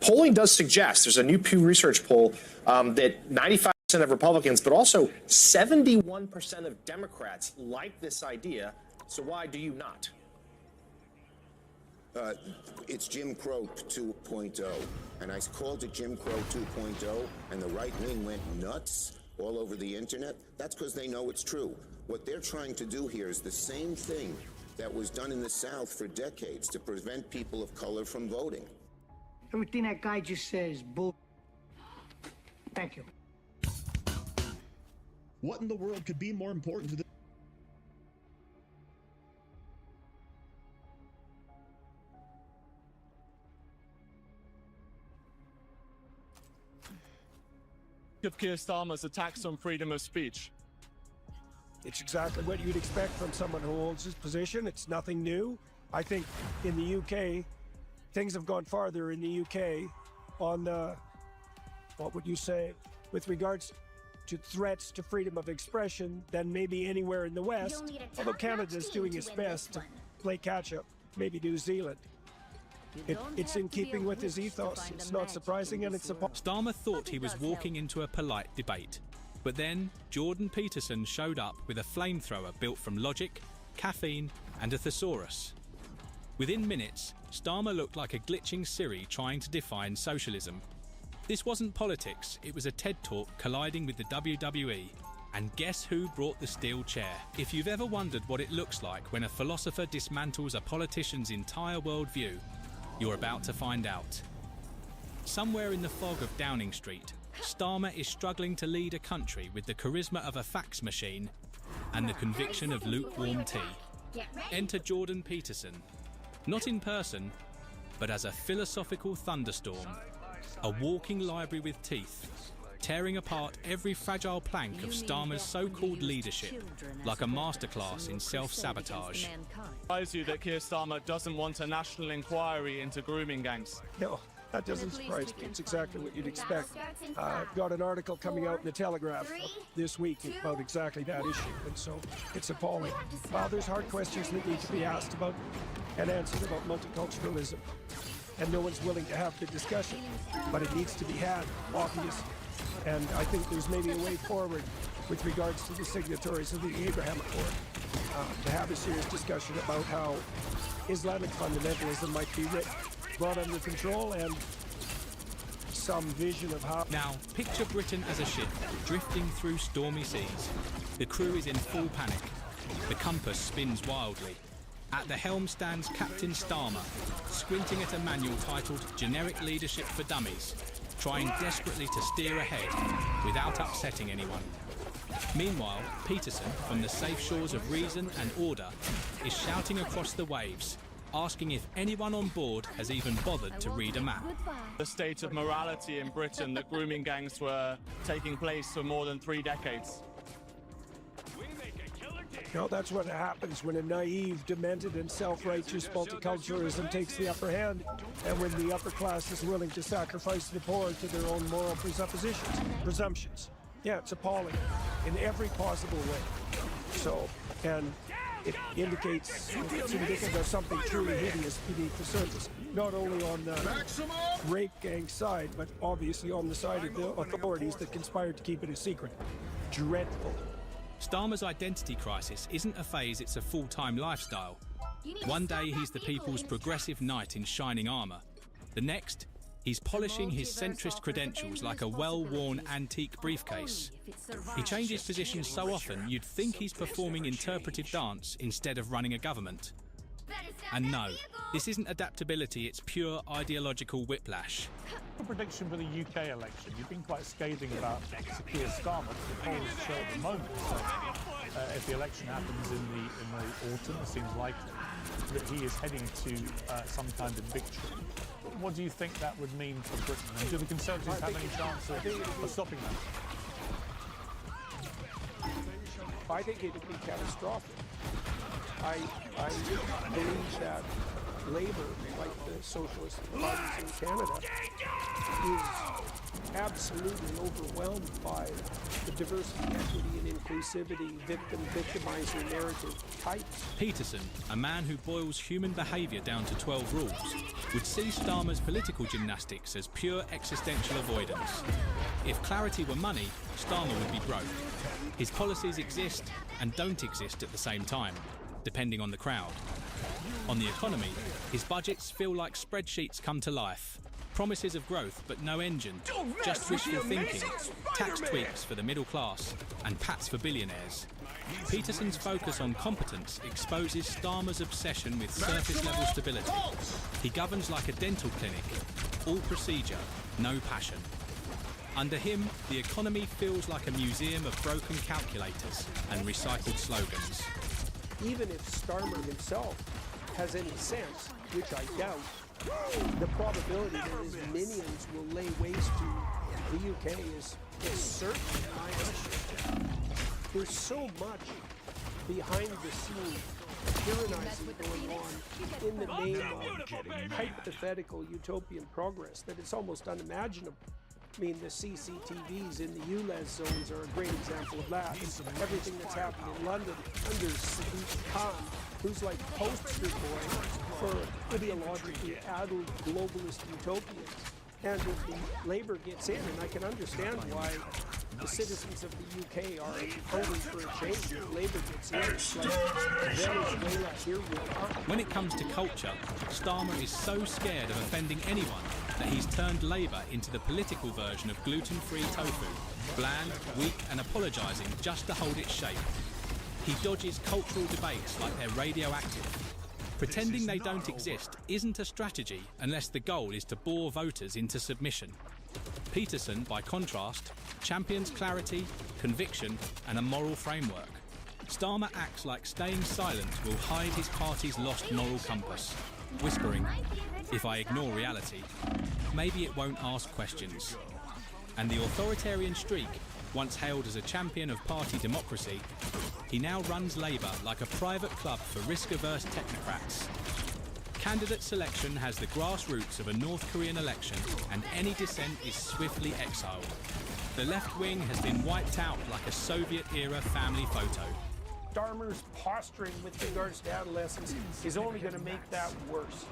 polling does suggest, there's a new Pew Research poll, that 95% of Republicans, but also 71% of Democrats like this idea. So why do you not? It's Jim Crow 2.0, and I called it Jim Crow 2.0, and the right wing went nuts all over the internet. That's because they know it's true. What they're trying to do here is the same thing that was done in the South for decades to prevent people of color from voting. Everything that guy just says, bull. Thank you. What in the world could be more important to the of Keir Starmer's attacks on freedom of speech? It's exactly what you'd expect from someone who holds his position. It's nothing new. I think in the UK, things have gone farther in the UK on, what would you say, with regards to threats to freedom of expression than maybe anywhere in the West, although Canada's doing its best to play catch-up, maybe New Zealand. It's in keeping with his ethos. It's not surprising, and it's a... Starmer thought he was walking into a polite debate. But then, Jordan Peterson showed up with a flamethrower built from logic, caffeine, and a thesaurus. Within minutes, Starmer looked like a glitching Siri trying to define socialism. This wasn't politics, it was a TED Talk colliding with the WWE. And guess who brought the steel chair? If you've ever wondered what it looks like when a philosopher dismantles a politician's entire worldview, you're about to find out. Somewhere in the fog of Downing Street, Starmer is struggling to lead a country with the charisma of a fax machine and the conviction of lukewarm tea. Enter Jordan Peterson, not in person, but as a philosophical thunderstorm, a walking library with teeth, tearing apart every fragile plank of Starmer's so-called leadership, like a masterclass in self-sabotage. Surprise you that Keir Starmer doesn't want a national inquiry into grooming gangs? No, that doesn't surprise me. It's exactly what you'd expect. I've got an article coming out in the Telegraph this week about exactly that issue, and so it's appalling. There's hard questions that need to be asked about and answered about multiculturalism, and no one's willing to have the discussion, but it needs to be had, obvious. And I think there's maybe a way forward with regards to the signatories of the Abraham Accord to have a serious discussion about how Islamic fundamentalism might be brought under control and some vision of how... Now, picture Britain as a ship drifting through stormy seas. The crew is in full panic. The compass spins wildly. At the helm stands Captain Starmer, squinting at a manual titled Generic Leadership for Dummies, trying desperately to steer ahead without upsetting anyone. Meanwhile, Peterson, from the safe shores of reason and order, is shouting across the waves, asking if anyone on board has even bothered to read a map. The state of morality in Britain that grooming gangs were taking place for more than 3 decades. No, that's what happens when a naive, demented, and self-righteous multiculturalism takes the upper hand, and when the upper class is willing to sacrifice the poor to their own moral presumptions. Yeah, it's appalling in every possible way. So, and it indicates, it's indicative of something truly hideous beneath the surface. Not only on the rape gang side, but obviously on the side of the authorities that conspired to keep it a secret. Dreadful. Starmer's identity crisis isn't a phase, it's a full-time lifestyle. One day he's the people's progressive knight in shining armour. The next, he's polishing his centrist credentials like a well-worn antique briefcase. He changes positions so often you'd think he's performing interpretive dance instead of running a government. And no, this isn't adaptability, it's pure ideological whiplash. A prediction for the UK election. You've been quite scathing about Keir Starmer, the polls show at the moment. So, if the election happens in the autumn, it seems likely that he is heading to some kind of victory. What do you think that would mean for Britain? And do the Conservatives have any chance of stopping that? I think it would be catastrophic. I believe that Labour, like the Socialist parties in Canada, is absolutely overwhelmed by the diversity, equity, and inclusivity, victimizer narrative types. Peterson, a man who boils human behaviour down to 12 rules, would see Starmer's political gymnastics as pure existential avoidance. If clarity were money, Starmer would be broke. His policies exist and don't exist at the same time, depending on the crowd. On the economy, his budgets feel like spreadsheets come to life. Promises of growth, but no engine. Just wishful thinking, tax tweaks for the middle class, and pats for billionaires. Peterson's focus on competence exposes Starmer's obsession with surface-level stability. He governs like a dental clinic, all procedure, no passion. Under him, the economy feels like a museum of broken calculators and recycled slogans. Even if Starmer himself has any sense, which I doubt, the probability that his minions will lay waste to the UK is certain, in my estimation. There's so much behind the scenes tyrannizing going on in the name of hypothetical utopian progress that it's almost unimaginable. I mean, the CCTVs in the ULEZ zones are a great example of that. Everything that's happened in London under Sadiq Khan, who's like poster boy for ideologically addled globalist utopians. And if the Labour gets in, and I can understand why the citizens of the UK are hungry for a change, if Labour gets in, it's like Venezuela, here we are. When it comes to culture, Starmer is so scared of offending anyone that he's turned Labour into the political version of gluten-free tofu, bland, weak and apologising just to hold its shape. He dodges cultural debates like they're radioactive. Pretending they don't exist isn't a strategy unless the goal is to bore voters into submission. Peterson, by contrast, champions clarity, conviction and a moral framework. Starmer acts like staying silent will hide his party's lost moral compass, whispering, "If I ignore reality, maybe it won't ask questions." And the authoritarian streak, once hailed as a champion of party democracy, he now runs Labour like a private club for risk-averse technocrats. Candidate selection has the grassroots of a North Korean election, and any dissent is swiftly exiled. The left wing has been wiped out like a Soviet-era family photo. Starmer's posturing with regards to adolescence is only going to make that worse.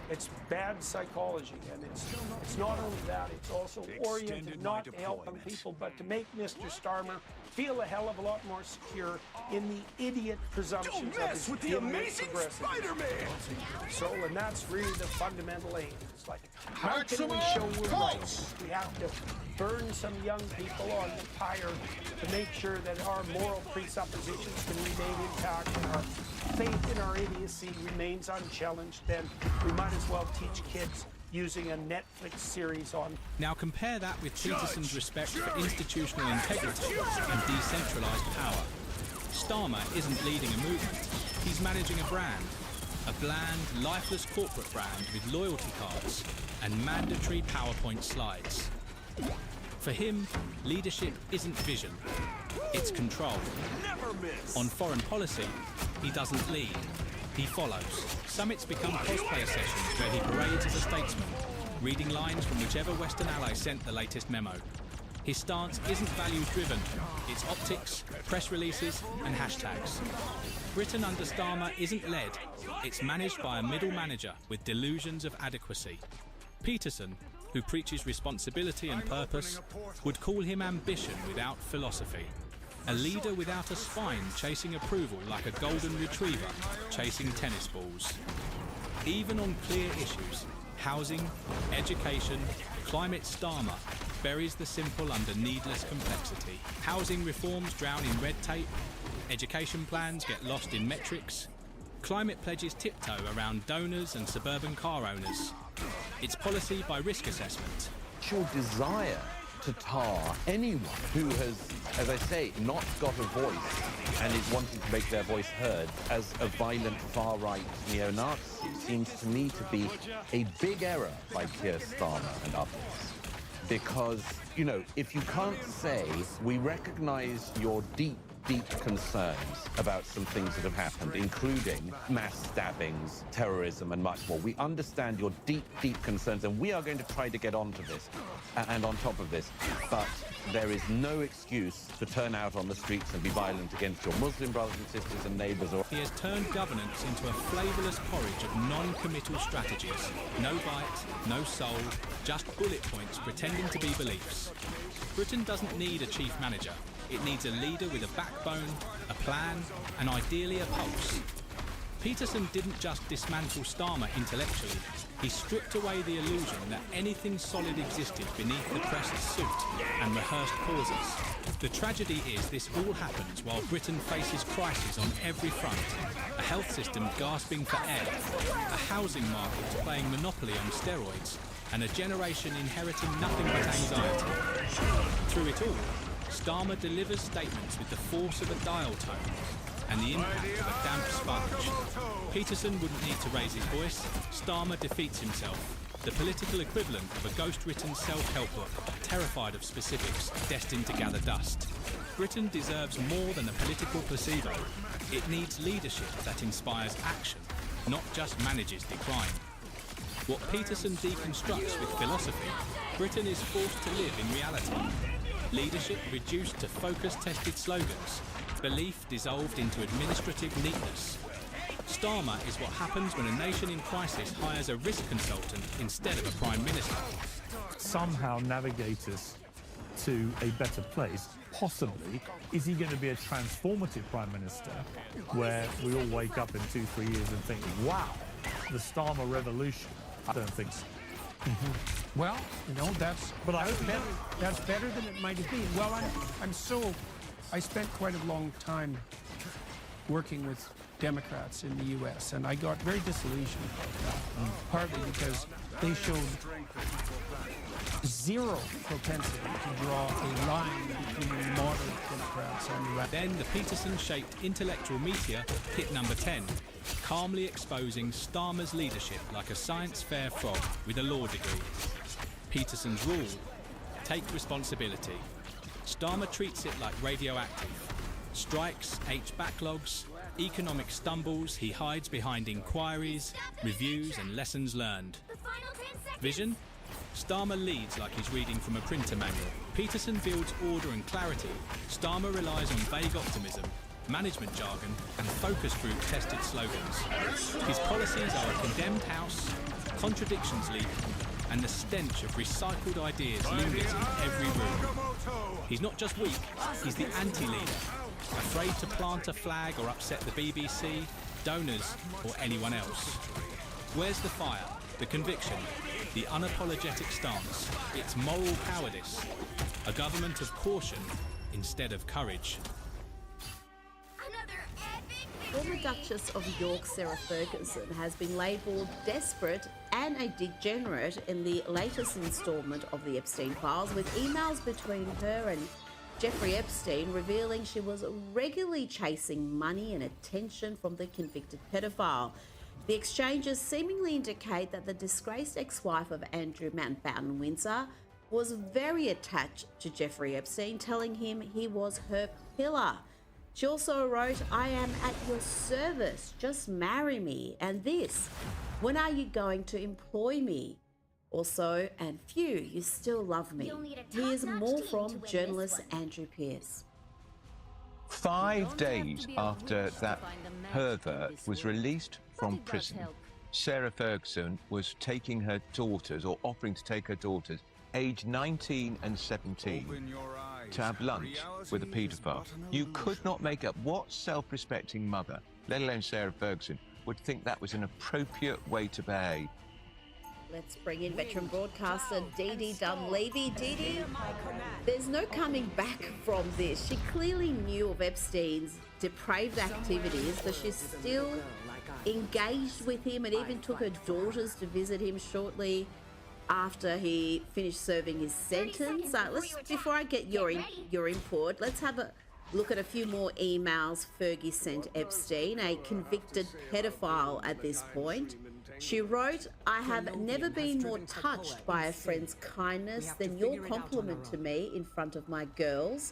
It's bad psychology, and it's not only that, it's also oriented not to help young people, but to make Mr. Starmer feel a hell of a lot more secure in the idiot presumptions of his amazing Spider-Man. So, and that's really the fundamental aim. It's like, how can we show we're right? We have to burn some young people on the pyre to make sure that our moral presuppositions can remain intact and our faith in our idiocy remains unchallenged. Then we might as well teach kids using a Netflix series on. Now compare that with Peterson's respect for institutional integrity and decentralised power. Starmer isn't leading a movement, he's managing a brand. A bland, lifeless corporate brand with loyalty cards and mandatory PowerPoint slides. For him, leadership isn't vision, it's control. On foreign policy, he doesn't lead, he follows. Summits become cosplayer sessions where he parades as a statesman, reading lines from whichever Western ally sent the latest memo. His stance isn't values-driven, it's optics, press releases and hashtags. Britain under Starmer isn't led, it's managed by a middle manager with delusions of adequacy. Peterson, who preaches responsibility and purpose, would call him ambition without philosophy. A leader without a spine chasing approval like a golden retriever chasing tennis balls. Even on clear issues, housing, education, climate, Starmer buries the simple under needless complexity. Housing reforms drown in red tape, education plans get lost in metrics, climate pledges tiptoe around donors and suburban car owners. It's policy by risk assessment. Your desire to tar anyone who has, as I say, not got a voice and is wanting to make their voice heard as a violent far-right neo-Nazi seems to me to be a big error by Keir Starmer and others. Because, you know, if you can't say, we recognize your deep deep concerns about some things that have happened, including mass stabbings, terrorism, and much more. We understand your deep, deep concerns, and we are going to try to get onto this and on top of this. But there is no excuse to turn out on the streets and be violent against your Muslim brothers and sisters and neighbours. He has turned governance into a flavourless porridge of non-committal strategies. No bite, no soul, just bullet points pretending to be beliefs. Britain doesn't need a chief manager. It needs a leader with a backbone, a plan, and ideally a pulse. Peterson didn't just dismantle Starmer intellectually. He stripped away the illusion that anything solid existed beneath the pressed suit and rehearsed causes. The tragedy is this all happens while Britain faces crises on every front. A health system gasping for air, a housing market playing monopoly on steroids, and a generation inheriting nothing but anxiety. Through it all, Starmer delivers statements with the force of a dial tone and the impact of a damp sponge. Peterson wouldn't need to raise his voice. Starmer defeats himself. The political equivalent of a ghost-written self-help book, terrified of specifics, destined to gather dust. Britain deserves more than a political placebo. It needs leadership that inspires action, not just manages decline. What Peterson deconstructs with philosophy, Britain is forced to live in reality. Leadership reduced to focus-tested slogans. Belief dissolved into administrative neatness. Starmer is what happens when a nation in crisis hires a risk consultant instead of a prime minister. Somehow navigate us to a better place. Possibly, is he going to be a transformative prime minister where we all wake up in 2-3 years and think, wow, the Starmer revolution? I don't think so. Well, you know, that's better than it might have been. Well, I spent quite a long time working with Democrats in the U.S., and I got very disillusioned about that, partly because they showed zero propensity to draw a line between moderate Democrats and radical. Then the Peterson-shaped intellectual meteor hit number 10, calmly exposing Starmer's leadership like a science fair frog with a law degree. Peterson's rule: take responsibility. Starmer treats it like radioactive. Strikes, H backlogs, economic stumbles, he hides behind inquiries, reviews and lessons learned. Vision? Starmer leads like he's reading from a printer manual. Peterson builds order and clarity. Starmer relies on vague optimism, management jargon and focus group tested slogans. His policies are a condemned house, contradictions leak, and the stench of recycled ideas lingers in every room. He's not just weak, he's the anti-leader, afraid to plant a flag or upset the BBC, donors or anyone else. Where's the fire, the conviction, the unapologetic stance? It's moral cowardice, a government of caution instead of courage. Former Duchess of York Sarah Ferguson has been labelled desperate and a degenerate in the latest instalment of the Epstein files, with emails between her and Jeffrey Epstein revealing she was regularly chasing money and attention from the convicted pedophile. The exchanges seemingly indicate that the disgraced ex-wife of Andrew Mountbatten Windsor was very attached to Jeffrey Epstein, telling him he was her pillar. She also wrote, "I am at your service, just marry me. And this, when are you going to employ me? Also, and phew, you still love me." Here's more from journalist Andrew Pearce. 5 days after that pervert was released from prison, Sarah Ferguson was taking her daughters, or offering to take her daughters, aged 19 and 17, to have lunch with a paedophile. You could not make up what self-respecting mother, let alone Sarah Ferguson, would think that was an appropriate way to behave. Let's bring in veteran broadcaster Dee Dee Dunleavy. Dee Dee, there's no coming back from this. She clearly knew of Epstein's depraved activities, but she's still engaged with him and even took her daughters to visit him shortly after he finished serving his sentence. Before I get your input, let's have a look at a few more emails Fergie sent Epstein, a convicted pedophile at this point. She wrote, "I have never been more touched by a friend's kindness than your compliment to me in front of my girls.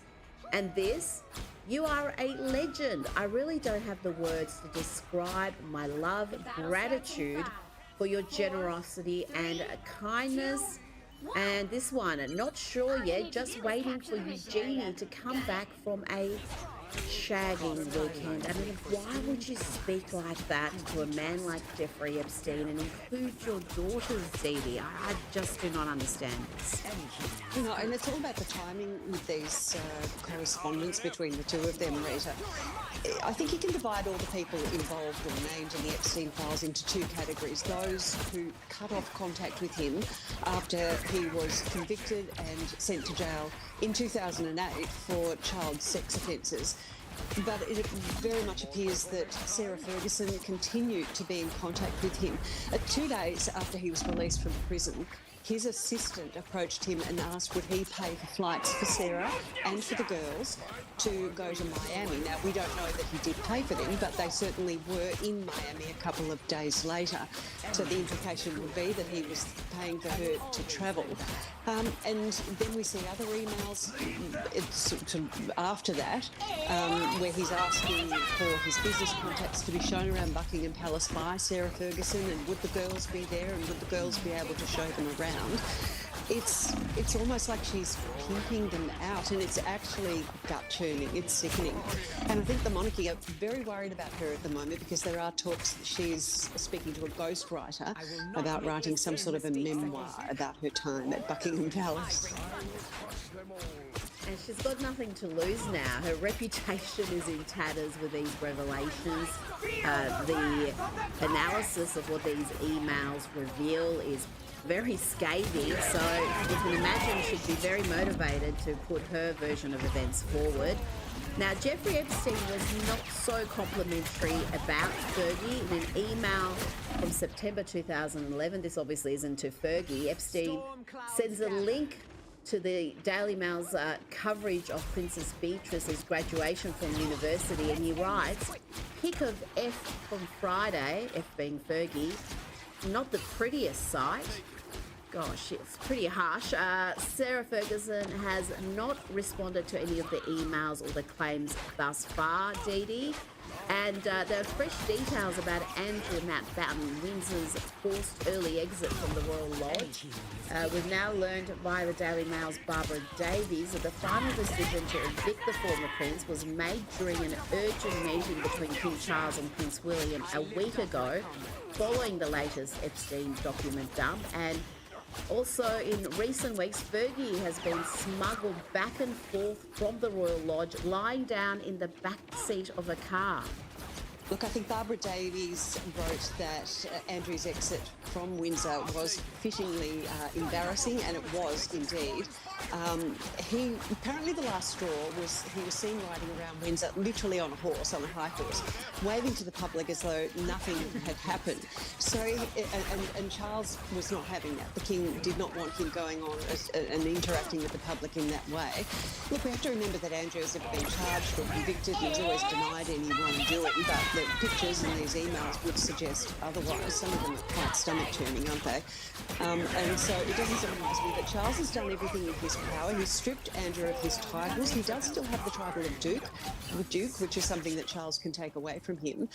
And this, You are a legend. I really don't have the words to describe my love, gratitude for your generosity and kindness. And this one, not sure yet, just waiting for Eugenie to come back from a shagging weekend. I mean, why would you speak like that to a man like Jeffrey Epstein and include your daughters, Dee Dee? I just do not understand this. You know, and it's all about the timing with these correspondence between the two of them, Rita. I think you can divide all the people involved or named in the Epstein files into two categories. Those who cut off contact with him after he was convicted and sent to jail in 2008 for child sex offences. But it very much appears that Sarah Ferguson continued to be in contact with him. 2 days after he was released from prison, his assistant approached him and asked would he pay for flights for Sarah and for the girls to go to Miami. Now, we don't know that he did pay for them, but they certainly were in Miami a couple of days later. So the implication would be that he was paying for her to travel. And then we see other emails after that where he's asking for his business contacts to be shown around Buckingham Palace by Sarah Ferguson, and would the girls be there and would the girls be able to show them around. It's almost like she's pimping them out, and it's actually gut-churning. It's sickening. And I think the monarchy are very worried about her at the moment because there are talks that she's speaking to a ghostwriter about writing some sort of a memoir about her time at Buckingham Palace. And she's got nothing to lose now. Her reputation is in tatters with these revelations. The analysis of what these emails reveal is very scathing, so you can imagine she'd be very motivated to put her version of events forward. Now, Jeffrey Epstein was not so complimentary about Fergie. In an email from September 2011, this obviously isn't to Fergie, Epstein sends a link to the Daily Mail's coverage of Princess Beatrice's graduation from university, and he writes, pic of F from Friday, F being Fergie, not the prettiest sight. Gosh, it's pretty harsh. Sarah Ferguson has not responded to any of the emails or the claims thus far, Dee Dee. And there are fresh details about Andrew Mountbatten Windsor's forced early exit from the Royal Lodge. We've now learned via the Daily Mail's Barbara Davies that the final decision to evict the former prince was made during an urgent meeting between King Charles and Prince William a week ago, following the latest Epstein document dump. And also, in recent weeks, Fergie has been smuggled back and forth from the Royal Lodge, lying down in the back seat of a car. Look, I think Barbara Davies wrote that Andrew's exit from Windsor was fittingly embarrassing, and it was indeed. Apparently the last straw was he was seen riding around Windsor, literally on a horse, on a high horse, waving to the public as though nothing had happened. So, and Charles was not having that. The King did not want him going on and interacting with the public in that way. Look, we have to remember that Andrew has never been charged or convicted. He's always denied any wrongdoing, but the pictures in these emails would suggest otherwise. Some of them are quite stomach-churning, aren't they? And so it doesn't surprise me that Charles has done everything in his power. He's stripped Andrew of his titles. He does still have the title of Duke, which is something that Charles can take away from him.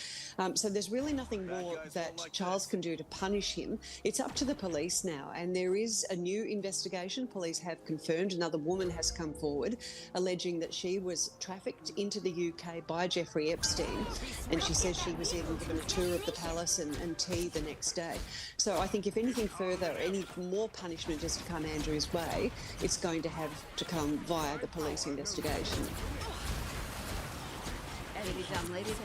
So there's really nothing more that Charles can do to punish him. It's up to the police now, and there is a new investigation. Police have confirmed another woman has come forward alleging that she was trafficked into the UK by Jeffrey Epstein, and she says she was even given a tour of the palace and tea the next day. So I think if anything further, any more punishment is to come Andrew's way, it's going to have to come via the police investigation. Ladies and ladies,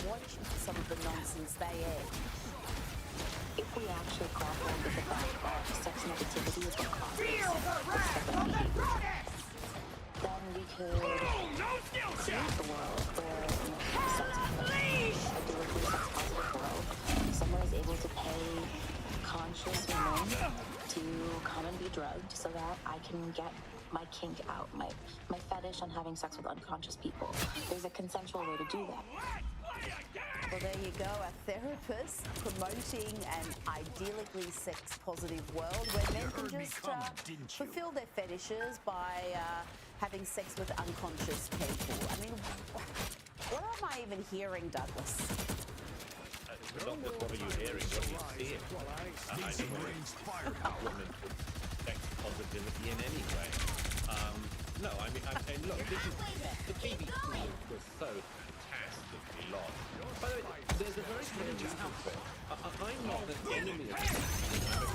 watch some of the nonsense they add. If we actually grapple with the fact that sex negativity is what causes then we could create a world where a deliberately sex-positive world, someone is able to pay conscious women to come and be drugged so that I can get my kink out, my fetish on having sex with unconscious people. There's a consensual way to do that. Well, there you go, a therapist promoting an idyllically sex-positive world where men can just fulfill their fetishes by having sex with unconscious people. I mean, what am I even hearing, Douglas? Not just what are you hearing, what are you seeing? I don't want to compliment sex positivity in any way. No, I mean, look, this is, the BBC was so fantastically lost. By the way, there's a very clear reason for it. I'm not an enemy of the BBC.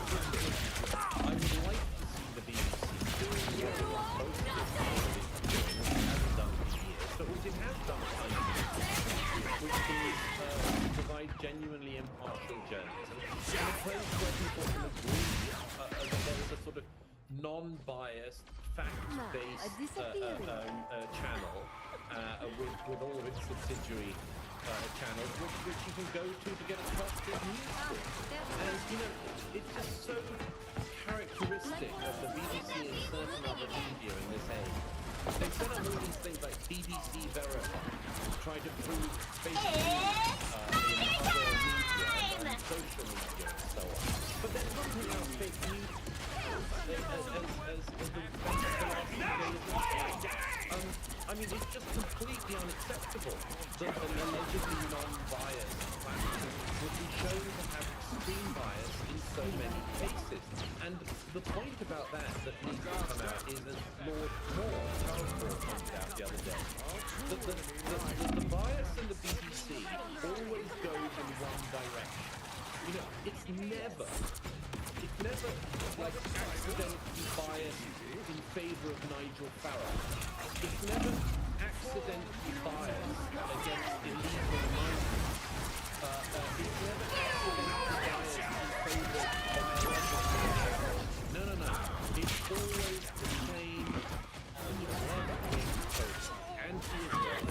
I would like to see the BBC doing what it was supposed to be doing, which it hasn't done for years, but which it has done which is provide genuinely impartial journalism in a place where people can agree that there is a sort of non-biased, fact-based channel with all of its subsidiary channels, which you can go to get a trusted news source. And, you know, it's just so characteristic of the BBC and certain other media in this age. They set up all these things like BBC Verify, try to prove fake news in other media and social media and so on. But they're pumping out fake news I mean, it's just completely unacceptable that an allegedly non-biased platform would be shown to have extreme bias in so many cases. And the point about that needs to come out is, as Lord Moore, Charles Moore, pointed out the other day, that the bias in the BBC always goes in one direction. You know, it's never like accidentally biased in favour of Nigel Farage. It's never accidentally biased against illegal migrants. It's never accidentally biased in favour of No. It's always the same left-wing approach, anti-Israel,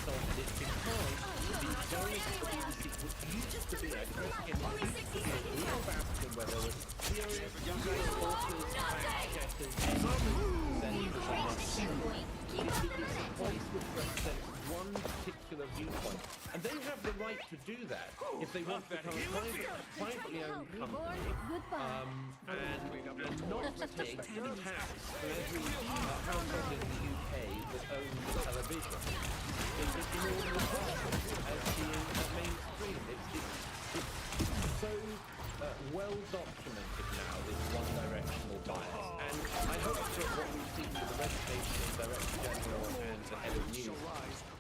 so it's because the journalists of the BBC, which used to be, I suppose, a real bastion where there was serious reporters, fact-checkers, its voice would represent one particular viewpoint. And they have the right to do that if they want to become a privately owned company and not take tax for every household in the UK that owns television in order to function as being mainstream. It's so well documented now, this one-directional bias. And I hope that what we've seen with the resignation of Director General and the head of news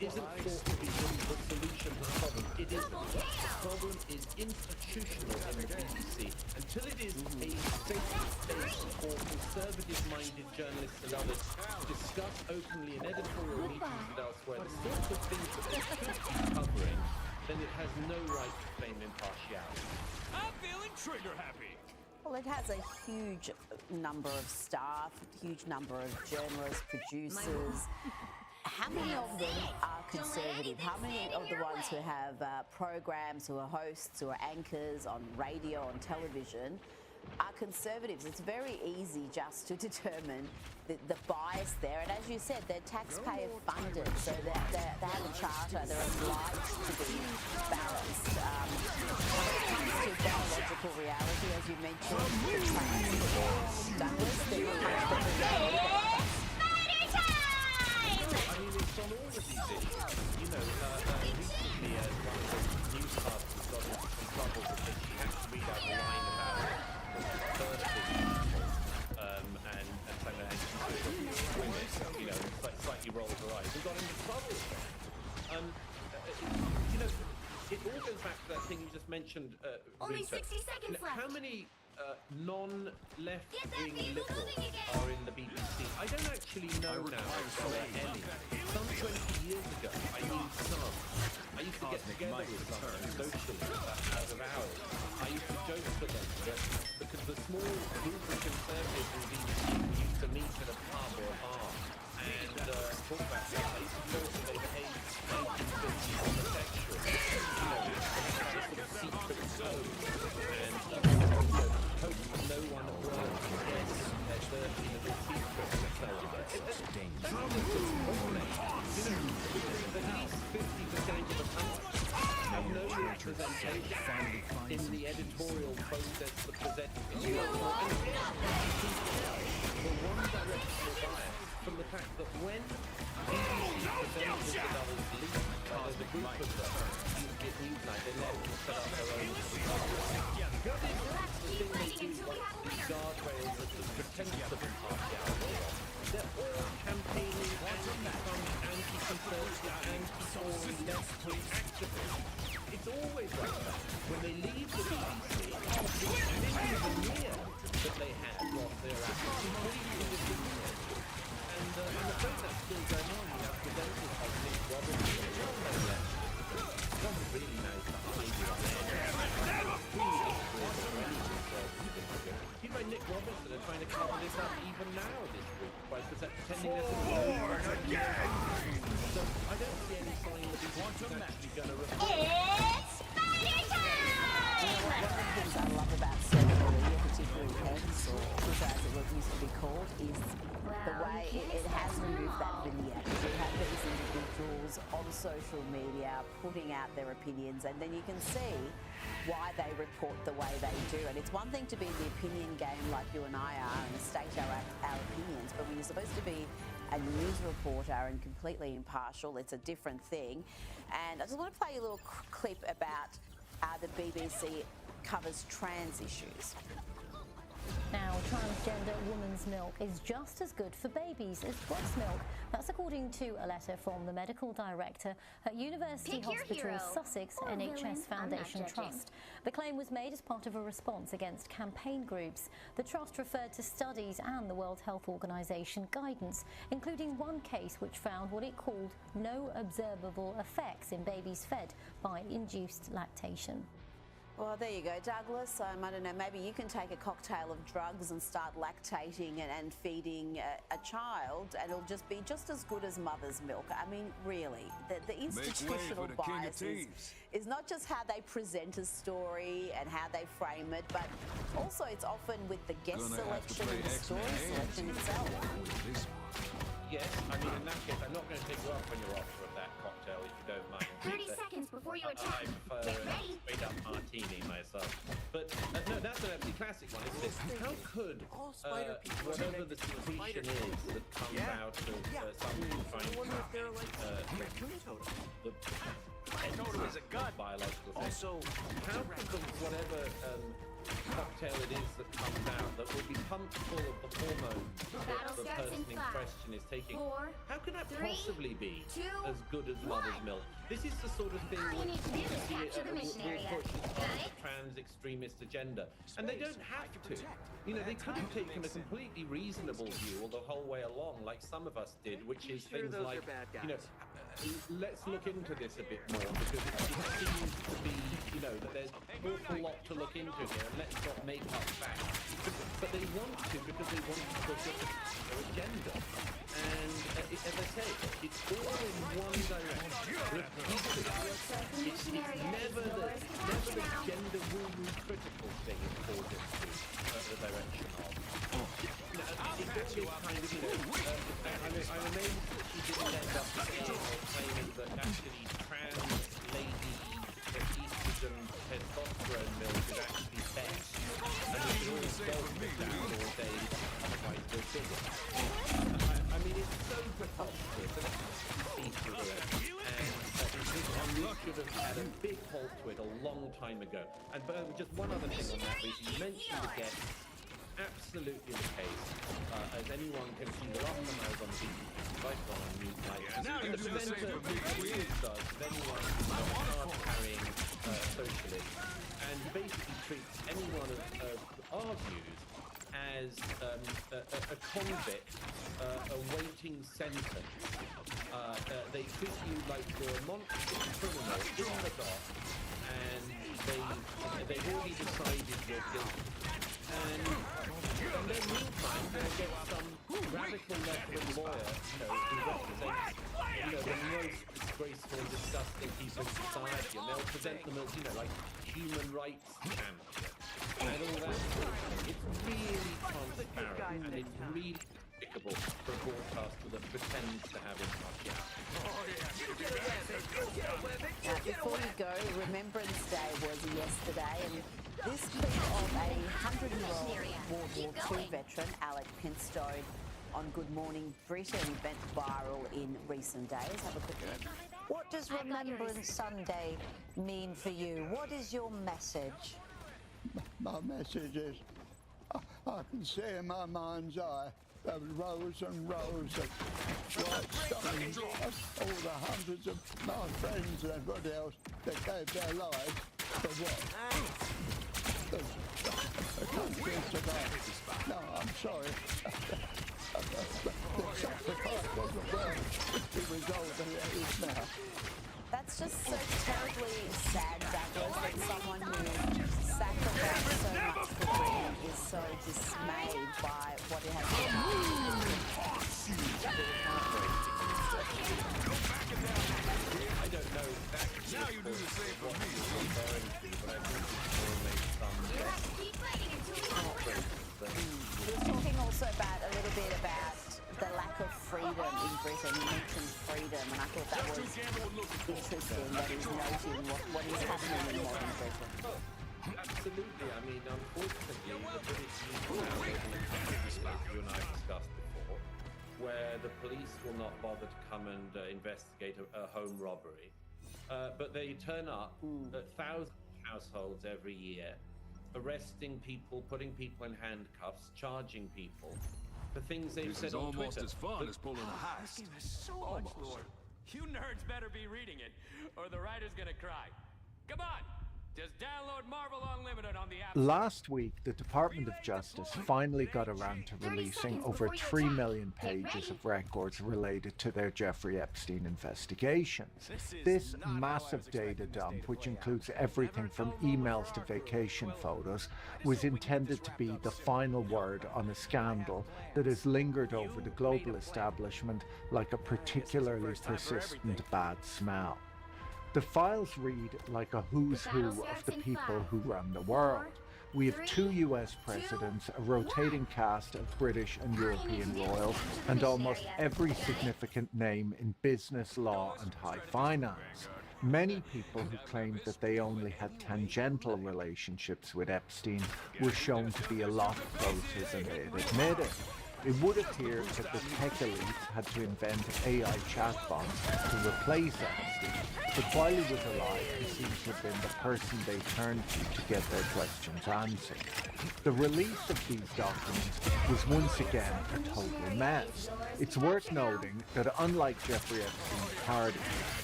isn't thought to be the solution to the problem. It isn't. The problem is institutional in the BBC. Until it is a safe space for conservative-minded journalists and others to discuss openly in editorial meetings and elsewhere the sorts of things that they should be covering, then it has no right to claim impartiality. I'm feeling trigger happy. Well, it has a huge number of staff, huge number of journalists, producers. How many of them are conservative? How many of the ones who have programs, who are hosts, who are anchors on radio, on television, are conservatives? It's very easy just to determine the bias there. And as you said, they're taxpayer funded, so they have a charter, they're obliged to be balanced. When it comes to biological reality, as you mentioned, Douglas, I mean, it's on all of these issues. You know, recently one of the newscasters got into some trouble because she had to read out a line about birthing people, and she sort of, you know, slightly rolled her eyes and got into trouble. You know, it all goes back to that thing you just mentioned, Only Rita. 60 seconds left. How many non-left-wing liberals are in the BBC? I don't actually know now if there are any. Some 20 years ago, I mean some. I used to get together with some socialists out of hours. I used to joke to them that because the small group of conservatives in the BBC used to meet at a pub or a bar and talk about how they thought they behaved 1950s homosexuals. You know, just a secret code. And hope no one at work can guess their dirty little secrets and so on. It's dangerous. You know, in the editorial process that presented the one directional bias from the fact that when BBC presented the others leaked as a group of them, Newsnight, they let them set up their own. The thing they do, like these guardrails that just pretend to be partiality, they're all campaigning anti-Trump, anti-conservative, anti-foreign, left-wing activists. It's always like that. When they leave the BBC, they even near that they had what they're at. Completely disappeared. And I'm afraid that's still going on. You have presenters like Nick Robertson. No one really knows the behaviour on people like Nick Robertson are trying to cover this up even now this week by pretending there's so I don't see any sign that this is actually going to reform. It's Spider Time! One of the things I love about social media, particularly Heads, or Twitter as it used to be called, is the way it has removed that vignette. You have these individuals on social media putting out their opinions, and then you can see why they report the way they do. And it's one thing to be in the opinion game like you and I are and state our opinions, but when you're supposed to be a news reporter and completely impartial, it's a different thing. And I just want to play you a little clip about the BBC covers trans issues. Now, transgender woman's milk is just as good for babies as breast milk. That's according to a letter from the medical director at University Hospital Sussex NHS Foundation Trust. The claim was made as part of a response against campaign groups. The trust referred to studies and the World Health Organization guidance, including one case which found what it called no observable effects in babies fed by induced lactation. Well, there you go, Douglas. I don't know, maybe you can take a cocktail of drugs and start lactating and feeding a child, and it'll just be just as good as mother's milk. I mean, really, the institutional bias is not just how they present a story and how they frame it, but also it's often with the guest selection and the story selection itself. Yes, I mean, in that case, I'm not going to take you up on your offer of that cocktail, if you don't mind. 30 seconds before you attack. I prefer a straight-up martini myself. But, no, that's an absolutely classic one, isn't it? How could whatever the secretion is that comes out of somebody trying to I told him it's a gut. Biological also, how could whatever cocktail it is that comes out that will be pumped full of the hormones that the person in question is taking, how could that possibly be as good as mother's milk? This is the sort of thing that will push as part of trans extremist agenda, and they don't have to. You know, they could have taken a completely reasonable view all the whole way along, like some of us did, which is things like, you know, let's look into this a bit more, because it seems to be, you know, that there's an awful lot to look into here, and let's not make up facts. But they want to, because they want to push their agenda. And as I say, it's all in one direction. It's never the gender wound critical thing it falls into the direction of. You know, it's always kind of, you know, I'm amazed that she didn't end up claiming that actually trans ladies estrogen testosterone milk is actually best, and we should all go with that all day, otherwise we're bigger. I mean, it's so preposterous, and it's and we should have had a big halt to it a long time ago. And just one other thing on that, Lisa, you mentioned the guests. Absolutely the case. As anyone can see, the last time I was on BBC, right on Newsnight, the presenter does with anyone who's not carrying socialists, and he basically treats anyone of our views as a convict awaiting sentence. They treat you like you're a monstrous criminal in the dock, and they've already decided you're guilty. And then meantime, they get some radical left-wing lawyer, you know, who represents, you know, the most disgraceful and disgusting people in society, and they'll present them as, you know, like human rights champions and all that sort of thing. It's really transparent, and it's really acceptable for a broadcaster that pretends to have impartiality. Now, before you go, Remembrance Day was yesterday, and this clip of a 100-year-old World War II veteran, Alec Pinstone, on Good Morning Britain went viral in recent days. Have a quick look. What does Remembrance Sunday mean for you? What is your message? My message is, I can see in my mind's eye there were rows and rows of white stones of all the hundreds of my friends and everybody else that gave their lives for what? The country survived. No, I'm sorry. The sacrifice wasn't well to resolve as it is now. That's just so terribly sad, Douglas, that someone who sacrificed so much for Britain is so dismayed by what it has I don't know exactly. Now you do the same for me. But I think it will make some He was talking also about a little bit about the lack of freedom in Britain. He mentioned freedom, and I thought that was interesting that he's noting what is happening in modern Britain. Absolutely. I mean, unfortunately, the British use now you and I have discussed before, where the police will not bother to come and investigate a home robbery, but they turn up at thousands of households every year, arresting people, putting people in handcuffs, charging people for things they've said on Twitter. This is almost as fun as pulling a heist. So much, Lord. You nerds better be reading it, or the writer's gonna cry. Come on! Just download Marvel Unlimited on the App Store. Last week, the Department of Justice finally got around to releasing over 3 million pages of records related to their Jeffrey Epstein investigations. This massive data dump, which includes everything from emails to vacation photos, was intended to be the final word on a scandal that has lingered over the global establishment like a particularly persistent bad smell. The files read like a who's who of the people who run the world. We have 2 US presidents, a rotating cast of British and European royals, and almost every significant name in business, law, and high finance. Many people who claimed that they only had tangential relationships with Epstein were shown to be a lot closer than they had admitted. It would appear that the tech elites had to invent AI chatbots to replace Epstein, but while he was alive, he seems to have been the person they turned to get their questions answered. The release of these documents was once again a total mess. It's worth noting that unlike Jeffrey Epstein's party,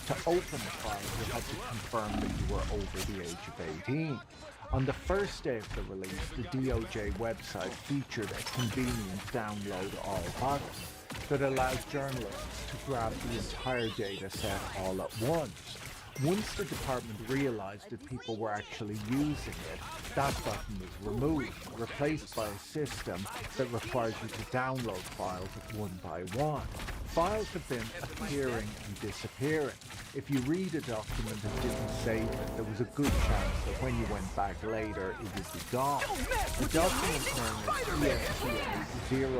to open the file you had to confirm that you were over the age of 18. On the first day of the release, the DOJ website featured a convenient download all button that allowed journalists to grab the entire data set all at once. Once the department realized that people were actually using it, that button was removed, replaced by a system that requires you to download files one by one. Files have been appearing and disappearing. If you read a document and didn't save it, there was a good chance that when you went back later, it would be gone. The document known as ESPA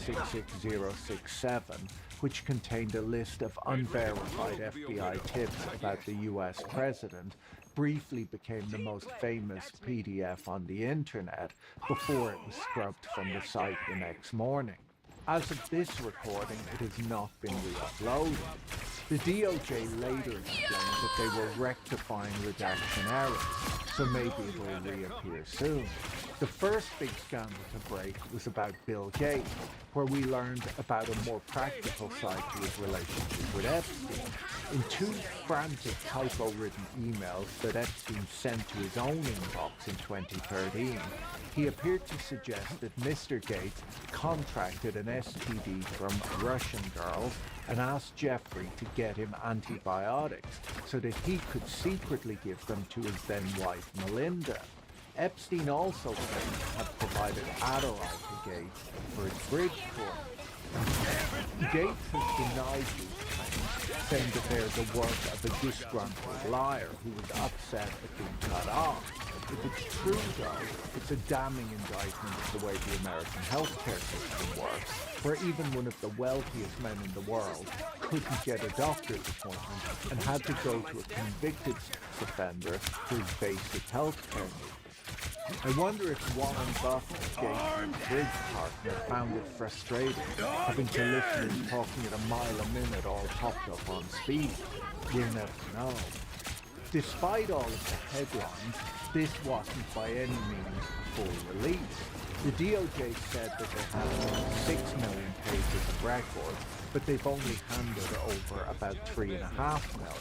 0166067, which contained a list of unverified FBI tips about the US president, briefly became the most famous PDF on the internet before it was scrubbed from the site the next morning. As of this recording, it has not been re-uploaded. The DOJ later explained that they were rectifying redaction errors, so maybe it will reappear soon. The first big scandal to break was about Bill Gates, where we learned about a more practical side to his relationship with Epstein. In 2 frantic typo-ridden emails that Epstein sent to his own inbox in 2013, he appeared to suggest that Mr. Gates contracted an STD from Russian girls and asked Jeffrey to get him antibiotics so that he could secretly give them to his then-wife Melinda. Epstein also claimed to have provided Adderall to Gates for his bridge tournament. Gates has denied these claims, saying that they're the work of a disgruntled liar who was upset at being cut off. If it's true, though, it's a damning indictment of the way the American healthcare system works, where even one of the wealthiest men in the world couldn't get a doctor's appointment and had to go to a convicted offender for his basic healthcare needs. I wonder if Warren Buffett, Gates' bridge partner, found it frustrating having to listen to him talking at a mile a minute all topped up on speed. We'll never know. Despite all of the headlines, this wasn't by any means a full release. The DOJ said that they had 6 million pages of records, but they've only handed over about 3.5 million.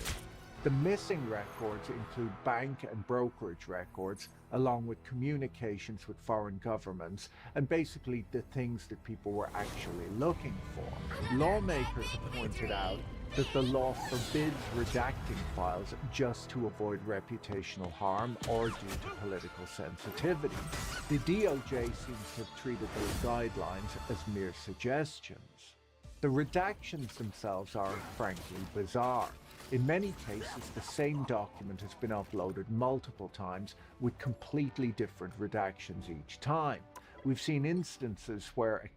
The missing records include bank and brokerage records, along with communications with foreign governments, and basically the things that people were actually looking for. Lawmakers have pointed out that the law forbids redacting files just to avoid reputational harm or due to political sensitivity. The DOJ seems to have treated those guidelines as mere suggestions. The redactions themselves are frankly bizarre. In many cases, the same document has been uploaded multiple times with completely different redactions each time. We've seen instances where a